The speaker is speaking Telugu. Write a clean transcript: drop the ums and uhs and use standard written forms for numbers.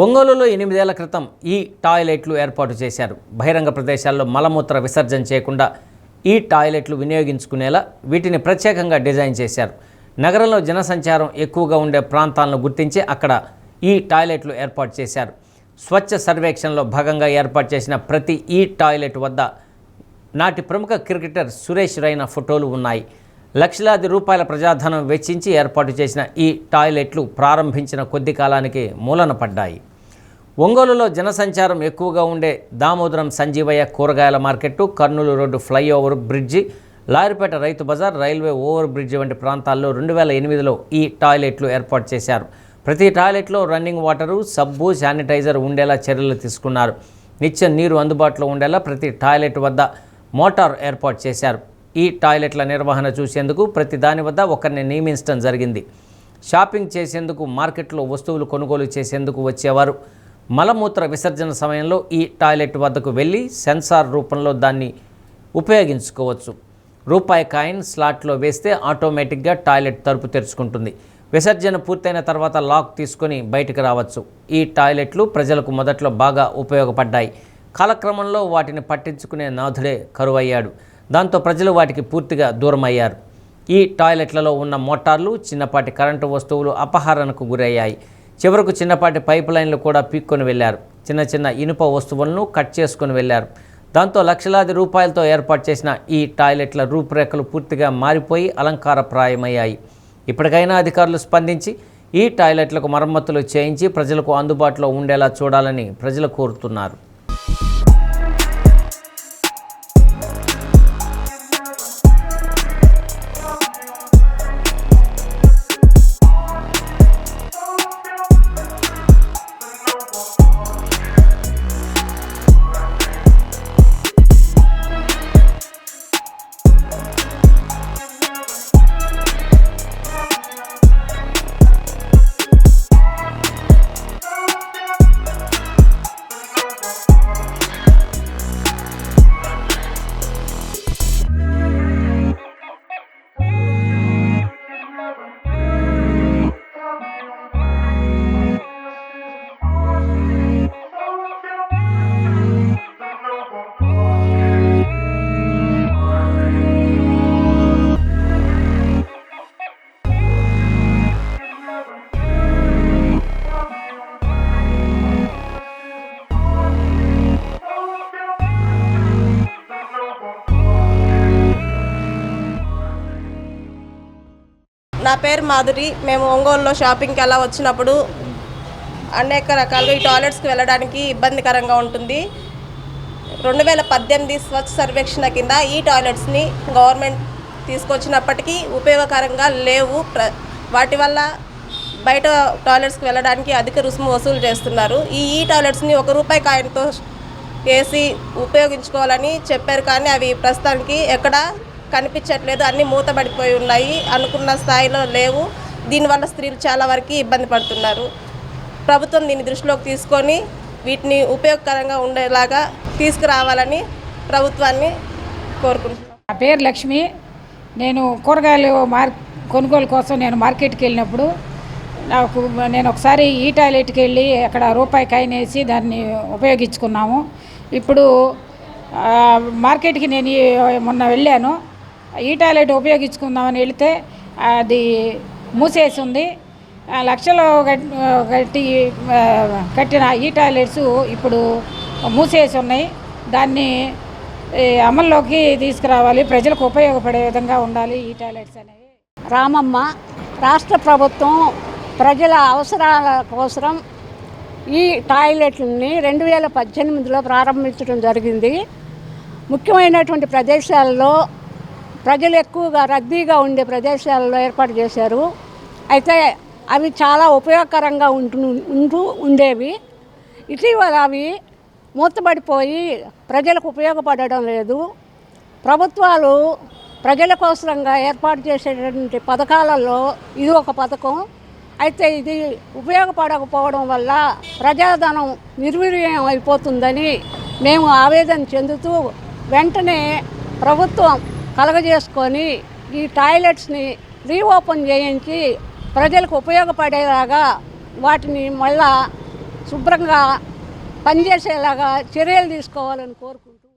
ఒంగోలులో 8 ఏళ్ల క్రితం ఈ టాయిలెట్లు ఏర్పాటు చేశారు. బహిరంగ ప్రదేశాల్లో మలమూత్ర విసర్జన చేయకుండా ఈ టాయిలెట్లు వినియోగించుకునేలా వీటిని ప్రత్యేకంగా డిజైన్ చేశారు. నగరంలో జనసంచారం ఎక్కువగా ఉండే ప్రాంతాలను గుర్తించి అక్కడ ఈ టాయిలెట్లు ఏర్పాటు చేశారు. స్వచ్ఛ సర్వేక్షణలో భాగంగా ఏర్పాటు చేసిన ప్రతి ఈ టాయిలెట్ వద్ద నాటి ప్రముఖ క్రికెటర్ సురేష్ రైనా ఫోటోలు ఉన్నాయి. లక్షలాది రూపాయల ప్రజాధనం వెచ్చించి ఏర్పాటు చేసిన ఈ టాయిలెట్లు ప్రారంభించిన కొద్ది కాలానికి మూలన పడ్డాయి. ఒంగోలులో జనసంచారం ఎక్కువగా ఉండే దామోదరం సంజీవయ్య కూరగాయల market, Kurnool road flyover bridge, Laripeta రైతు బజార్, రైల్వే ఓవర్ బ్రిడ్జి వంటి ప్రాంతాల్లో 2008లో ఈ టాయిలెట్లు ఏర్పాటు చేశారు. ప్రతి టాయిలెట్లో రన్నింగ్ వాటరు, సబ్బు, శానిటైజర్ ఉండేలా చర్యలు తీసుకున్నారు. నిత్యం నీరు అందుబాటులో ఉండేలా ప్రతి టాయిలెట్ వద్ద మోటార్ ఏర్పాటు చేశారు. ఈ టాయిలెట్ల నిర్వహణ చూసేందుకు ప్రతి దాని వద్ద ఒకరిని నియమించడం జరిగింది. షాపింగ్ చేసేందుకు, మార్కెట్లో వస్తువులు కొనుగోలు చేసేందుకు వచ్చేవారు మలమూత్ర విసర్జన సమయంలో ఈ టాయిలెట్ వద్దకు వెళ్ళి సెన్సార్ రూపంలో దాన్ని ఉపయోగించుకోవచ్చు. రూపాయి కాయిన్ స్లాట్లో వేస్తే ఆటోమేటిక్గా టాయిలెట్ తలుపు తెరుచుకుంటుంది. విసర్జన పూర్తయిన తర్వాత లాక్ తీసుకొని బయటకు రావచ్చు. ఈ టాయిలెట్లు ప్రజలకు మొదట్లో బాగా ఉపయోగపడ్డాయి. కాలక్రమంలో వాటిని పట్టించుకునే నాథుడే కరువయ్యాడు. దాంతో ప్రజలు వాటికి పూర్తిగా దూరమయ్యారు. ఈ టాయిలెట్లలో ఉన్న మోటార్లు, చిన్నపాటి కరెంటు వస్తువులు అపహరణకు గురయ్యాయి. చివరకు చిన్నపాటి పైప్ లైన్లు కూడా పీక్కొని వెళ్ళారు. చిన్న ఇనుప వస్తువులను కట్ చేసుకొని వెళ్ళారు. దాంతో లక్షలాది రూపాయలతో ఏర్పాటు చేసిన ఈ టాయిలెట్ల రూపురేఖలు పూర్తిగా మారిపోయి అలంకారప్రాయమయ్యాయి. ఇప్పటికైనా అధికారులు స్పందించి ఈ టాయిలెట్లకు మరమ్మతులు చేయించి ప్రజలకు అందుబాటులో ఉండేలా చూడాలని ప్రజలు కోరుతున్నారు. నా పేరు మాధురి. మేము ఒంగోలులో షాపింగ్కి అలా వచ్చినప్పుడు అనేక రకాలుగా ఈ టాయిలెట్స్కి వెళ్ళడానికి ఇబ్బందికరంగా ఉంటుంది. 2018 స్వచ్ఛ సర్వేక్షణ కింద ఈ టాయిలెట్స్ని గవర్నమెంట్ తీసుకొచ్చినప్పటికీ ఉపయోగకరంగా లేవు. వాటి వల్ల బయట టాయిలెట్స్కి వెళ్ళడానికి అధిక రుసుము వసూలు చేస్తున్నారు. ఈ టాయిలెట్స్ని ₹1 కాయిన్తో వేసి ఉపయోగించుకోవాలని చెప్పారు, కానీ అవి ప్రస్తుతానికి ఎక్కడ కనిపించట్లేదు. అన్నీ మూతబడిపోయి ఉన్నాయి, అనుకున్న స్థాయిలో లేవు. దీనివల్ల స్త్రీలు చాలా వరకు ఇబ్బంది పడుతున్నారు. ప్రభుత్వం దీన్ని దృష్టిలోకి తీసుకొని వీటిని ఉపయోగకరంగా ఉండేలాగా తీసుకురావాలని ప్రభుత్వాన్ని కోరుకుంటున్నాను. నా పేరు లక్ష్మి. నేను కూరగాయలు కొనుగోలు కోసం నేను మార్కెట్కి వెళ్ళినప్పుడు నేను ఒకసారి ఈ టాయిలెట్కి వెళ్ళి అక్కడ ₹1 కాయిన్ వేసి దాన్ని ఉపయోగించుకున్నాము. ఇప్పుడు మార్కెట్కి నేను మొన్న వెళ్ళాను. ఈ టాయిలెట్ ఉపయోగించుకుందామని వెళితే అది మూసేసి ఉంది. లక్షలు కట్టిన ఈ టాయిలెట్స్ ఇప్పుడు మూసేసి ఉన్నాయి. దాన్ని అమల్లోకి తీసుకురావాలి, ప్రజలకు ఉపయోగపడే విధంగా ఉండాలి ఈ టాయిలెట్స్ అనేవి. రామమ్మ. రాష్ట్ర ప్రభుత్వం ప్రజల అవసరాల కోసం ఈ టాయిలెట్లని 2018లో ప్రారంభించడం జరిగింది. ముఖ్యమైనటువంటి ప్రదేశాల్లో, ప్రజలు ఎక్కువగా రద్దీగా ఉండే ప్రదేశాల్లో ఏర్పాటు చేశారు. అయితే అవి చాలా ఉపయోగకరంగా ఉండేవి. ఇటీవల అవి మూతబడిపోయి ప్రజలకు ఉపయోగపడడం లేదు. ప్రభుత్వాలు ప్రజల కోసంగా ఏర్పాటు చేసేటువంటి పథకాలలో ఇది ఒక పథకం. అయితే ఇది ఉపయోగపడకపోవడం వల్ల ప్రజాధనం నిర్వీర్యం అయిపోతుందని మేము ఆవేదన చెందుతూ వెంటనే ప్రభుత్వం కలగజేసుకొని ఈ టాయిలెట్స్ని రీఓపెన్ చేయించి ప్రజలకు ఉపయోగపడేలాగా వాటిని మళ్ళా శుభ్రంగా పనిచేసేలాగా చర్యలు తీసుకోవాలని కోరుకుంటూ